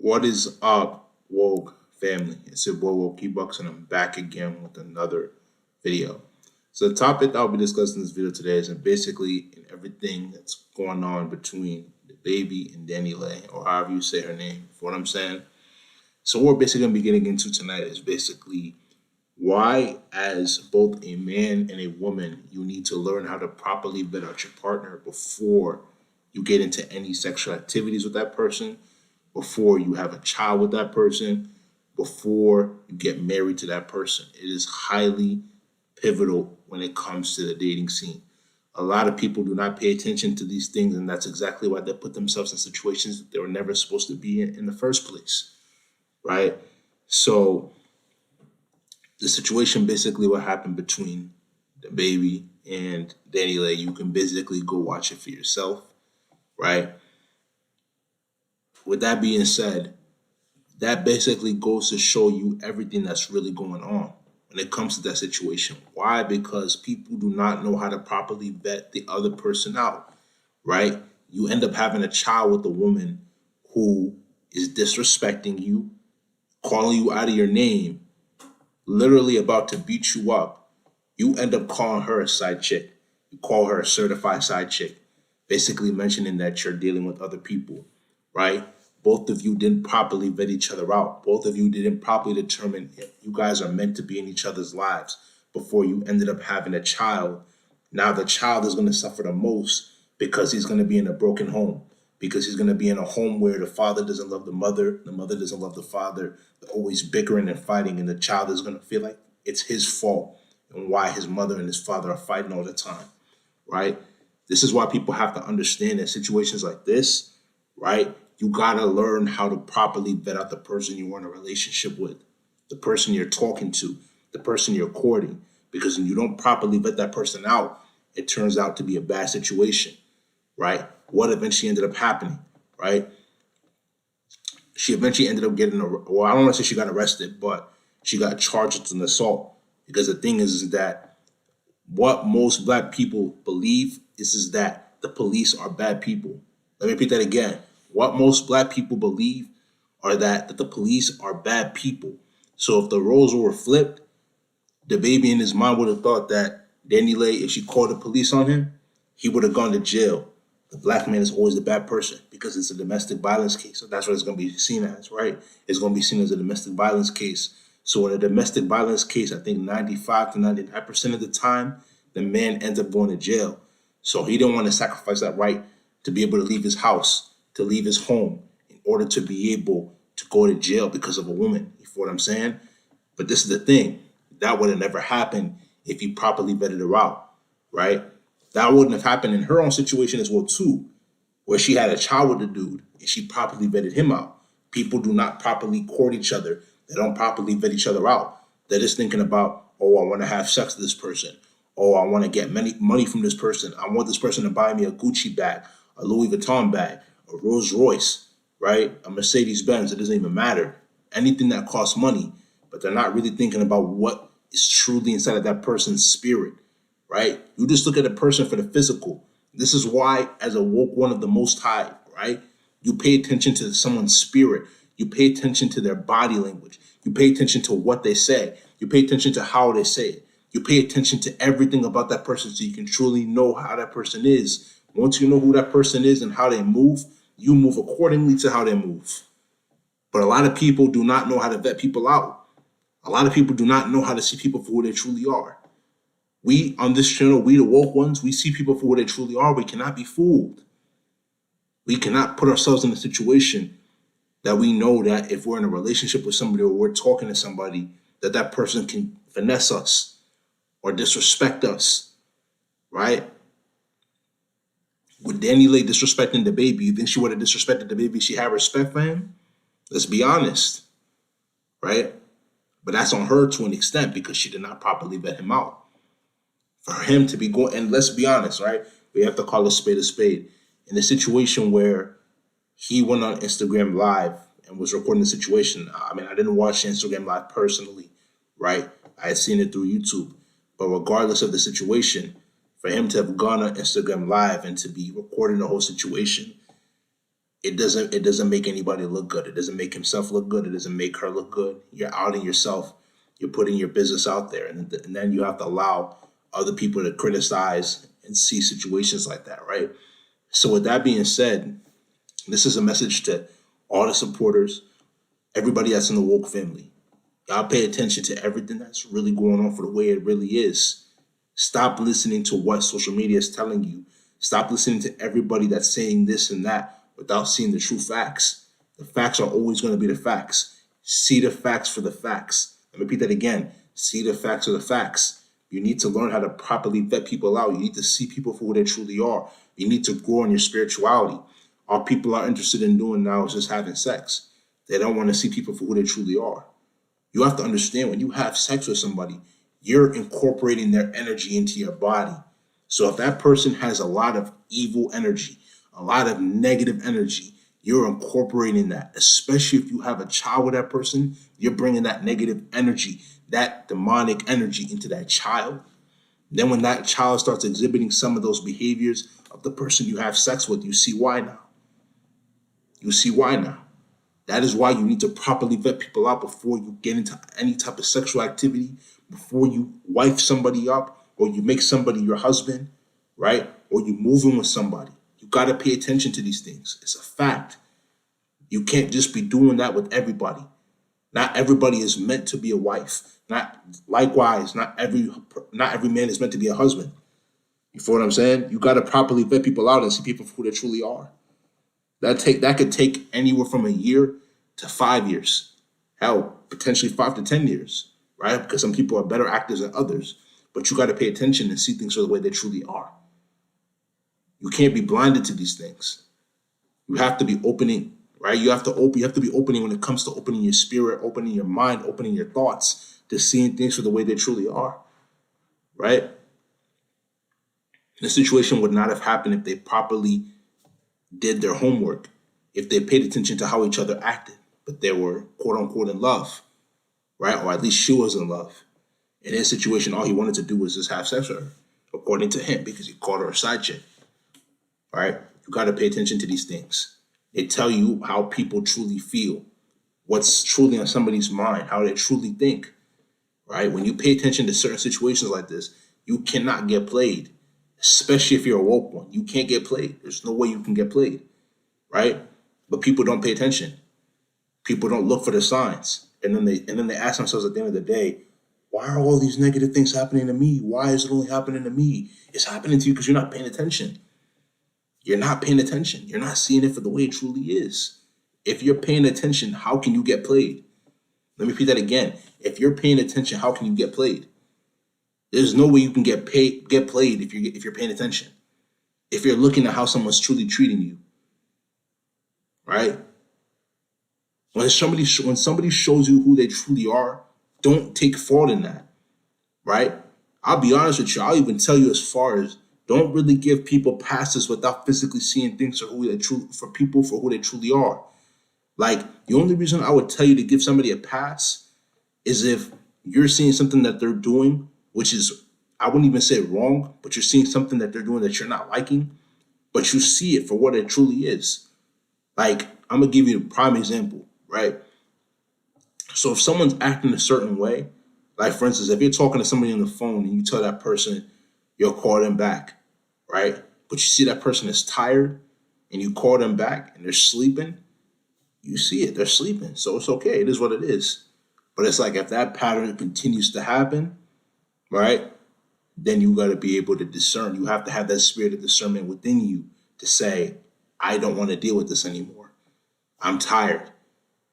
What is up, woke family? It's your boy Woke Bucks, and I'm back again with another video. So the topic I'll be discussing in this video today is basically in everything that's going on between the baby and DaniLeigh, or however you say her name. For what I'm saying. So what we're basically gonna be getting into tonight is basically why, as both a man and a woman, you need to learn how to properly vet out your partner before you get into any sexual activities with that person, before you have a child with that person, before you get married to that person. It is highly pivotal when it comes to the dating scene. A lot of people do not pay attention to these things, and that's exactly why they put themselves in situations that they were never supposed to be in the first place, right? So the situation basically what happened between DaBaby and DaniLeigh, you can basically go watch it for yourself, right? With that being said, that basically goes to show you everything that's really going on when it comes to that situation. Why? Because people do not know how to properly vet the other person out, right? You end up having a child with a woman who is disrespecting you, calling you out of your name, literally about to beat you up. You end up calling her a side chick. You call her a certified side chick, basically mentioning that you're dealing with other people, right? Both of you didn't properly vet each other out. Both of you didn't properly determine if you guys are meant to be in each other's lives before you ended up having a child. Now the child is going to suffer the most because he's going to be in a broken home, because he's going to be in a home where the father doesn't love the mother doesn't love the father. They're always bickering and fighting, and the child is going to feel like it's his fault and why his mother and his father are fighting all the time, right? This is why people have to understand that situations like this, right? You gotta learn how to properly vet out the person you're in a relationship with, the person you're talking to, the person you're courting. Because when you don't properly vet that person out, it turns out to be a bad situation, right? What eventually ended up happening, right? She eventually ended up getting, well, I don't want to say she got arrested, but she got charged with an assault. Because the thing is that what most black people believe is that the police are bad people. Let me repeat that again. What most black people believe are that the police are bad people. So if the roles were flipped, DaBaby in his mind would have thought that DaniLeigh, if she called the police on him, he would have gone to jail. The black man is always the bad person because it's a domestic violence case. So that's what it's going to be seen as, right? It's going to be seen as a domestic violence case. So in a domestic violence case, I think 95 to 99% of the time, the man ends up going to jail. So he didn't want to sacrifice that right to be able to leave his house, to leave his home in order to be able to go to jail because of a woman. You feel what I'm saying? But this is the thing. That would have never happened if he properly vetted her out, right? That wouldn't have happened in her own situation as well, too, where she had a child with the dude and she properly vetted him out. People do not properly court each other. They don't properly vet each other out. They're just thinking about, oh, I want to have sex with this person. Oh, I want to get money from this person. I want this person to buy me a Gucci bag, a Louis Vuitton bag, a Rolls Royce, right? A Mercedes Benz. It doesn't even matter. Anything that costs money, but they're not really thinking about what is truly inside of that person's spirit, right? You just look at a person for the physical. This is why, as a woke one of the Most High, right? You pay attention to someone's spirit. You pay attention to their body language. You pay attention to what they say. You pay attention to how they say it. You pay attention to everything about that person so you can truly know how that person is. Once you know who that person is and how they move, you move accordingly to how they move. But a lot of people do not know how to vet people out. A lot of people do not know how to see people for who they truly are. We, on this channel, we the woke ones, we see people for who they truly are. We cannot be fooled. We cannot put ourselves in a situation that we know that if we're in a relationship with somebody or we're talking to somebody, that that person can finesse us or disrespect us, right? With DaniLeigh disrespecting DaBaby, you think she would have disrespected DaBaby if she had respect for him? Let's be honest, right? But that's on her to an extent because she did not properly vet him out. For him to be going, and let's be honest, right? We have to call a spade a spade. In a situation where he went on Instagram Live and was recording the situation, I mean, I didn't watch Instagram Live personally, right? I had seen it through YouTube. But regardless of the situation, for him to have gone on Instagram Live and to be recording the whole situation, it doesn't make anybody look good. It doesn't make himself look good. It doesn't make her look good. You're outing yourself. You're putting your business out there, and then you have to allow other people to criticize and see situations like that, right? So with that being said, this is a message to all the supporters, everybody that's in the woke family. Y'all pay attention to everything that's really going on for the way it really is. Stop listening to what social media is telling you. Stop listening to everybody that's saying this and that without seeing the true facts. The facts are always going to be the facts. See the facts for the facts. Let me repeat that again. See the facts for the facts. You need to learn how to properly vet people out. You need to see people for who they truly are. You need to grow in your spirituality. All people are interested in doing now is just having sex. They don't want to see people for who they truly are. You have to understand, when you have sex with somebody, you're incorporating their energy into your body. So if that person has a lot of evil energy, a lot of negative energy, you're incorporating that. Especially if you have a child with that person, you're bringing that negative energy, that demonic energy into that child. Then when that child starts exhibiting some of those behaviors of the person you have sex with, you see why now. You see why now. That is why you need to properly vet people out before you get into any type of sexual activity, before you wife somebody up, or you make somebody your husband, right? Or you move in with somebody. You got to pay attention to these things. It's a fact. You can't just be doing that with everybody. Not everybody is meant to be a wife. Likewise, not every man is meant to be a husband. You feel what I'm saying? You got to properly vet people out and see people for who they truly are. That could take anywhere from a year to 5 years. Hell, potentially 5 to 10 years, right? Because some people are better actors than others. But you got to pay attention and see things for the way they truly are. You can't be blinded to these things. You have to be opening, right? You have to be opening when it comes to opening your spirit, opening your mind, opening your thoughts to seeing things for the way they truly are, right? This situation would not have happened if they properly did their homework, if they paid attention to how each other acted, but they were quote unquote in love, right? Or at least she was in love. In his situation, all he wanted to do was just have sex with her, according to him, because he called her a side chick, right? You got to pay attention to these things. They tell you how people truly feel, what's truly on somebody's mind, how they truly think, right? When you pay attention to certain situations like this, you cannot get played. Especially if you're a woke one. You can't get played. There's no way you can get played, right? But people don't pay attention. People don't look for the signs. And then they ask themselves at the end of the day, why are all these negative things happening to me? Why is it only happening to me? It's happening to you because you're not paying attention. You're not paying attention. You're not seeing it for the way it truly is. If you're paying attention, how can you get played? Let me repeat that again. If you're paying attention, how can you get played? There's no way you can get played if you're paying attention. If you're looking at how someone's truly treating you, right? When somebody shows you who they truly are, don't take fault in that, right? I'll be honest with you. I'll even tell you as far as don't really give people passes without physically seeing things for who they truly are. Like, the only reason I would tell you to give somebody a pass is if you're seeing something that they're doing, which is, I wouldn't even say wrong, but you're seeing something that they're doing that you're not liking, but you see it for what it truly is. Like, I'm going to give you a prime example, right? So if someone's acting a certain way, like for instance, if you're talking to somebody on the phone and you tell that person you'll call them back, right? But you see that person is tired and you call them back and they're sleeping, you see it, they're sleeping. So it's okay, it is what it is. But it's like if that pattern continues to happen, right? Then you got to be able to discern. You have to have that spirit of discernment within you to say, I don't want to deal with this anymore. I'm tired.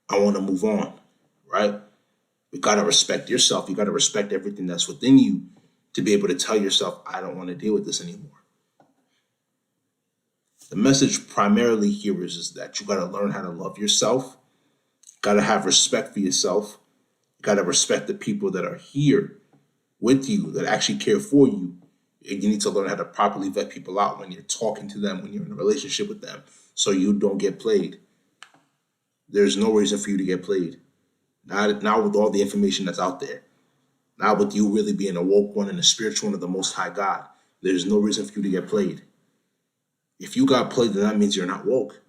I want to move on, right? You got to respect yourself. You got to respect everything that's within you to be able to tell yourself, I don't want to deal with this anymore. The message primarily here is that you got to learn how to love yourself. You got to have respect for yourself. You got to respect the people that are here with you, that actually care for you. And you need to learn how to properly vet people out when you're talking to them, when you're in a relationship with them, so you don't get played. There's no reason for you to get played. Not with all the information that's out there. Not with you really being a woke one and a spiritual one of the Most High God. There's no reason for you to get played. If you got played, then that means you're not woke.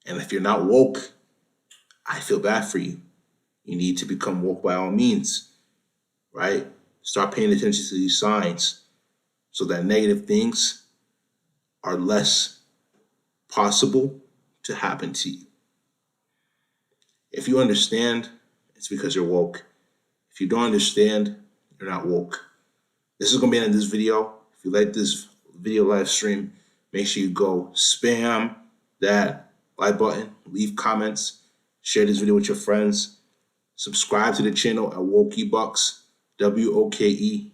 And if you're not woke, I feel bad for you. You need to become woke by all means, right? Start paying attention to these signs so that negative things are less possible to happen to you. If you understand, it's because you're woke. If you don't understand, you're not woke. This is going to be the end of this video. If you like this video live stream, make sure you go spam that like button, leave comments, share this video with your friends, subscribe to the channel at Wokeebucks, WOKEEBUKS.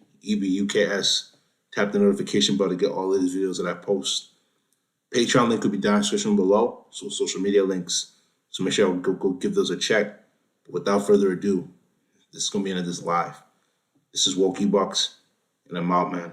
Tap the notification bell to get all of these videos that I post. Patreon link will be down in the description below, so social media links. So make sure you go give those a check. But without further ado, this is going to be the end of this live. This is Wokeebucks, and I'm out, man.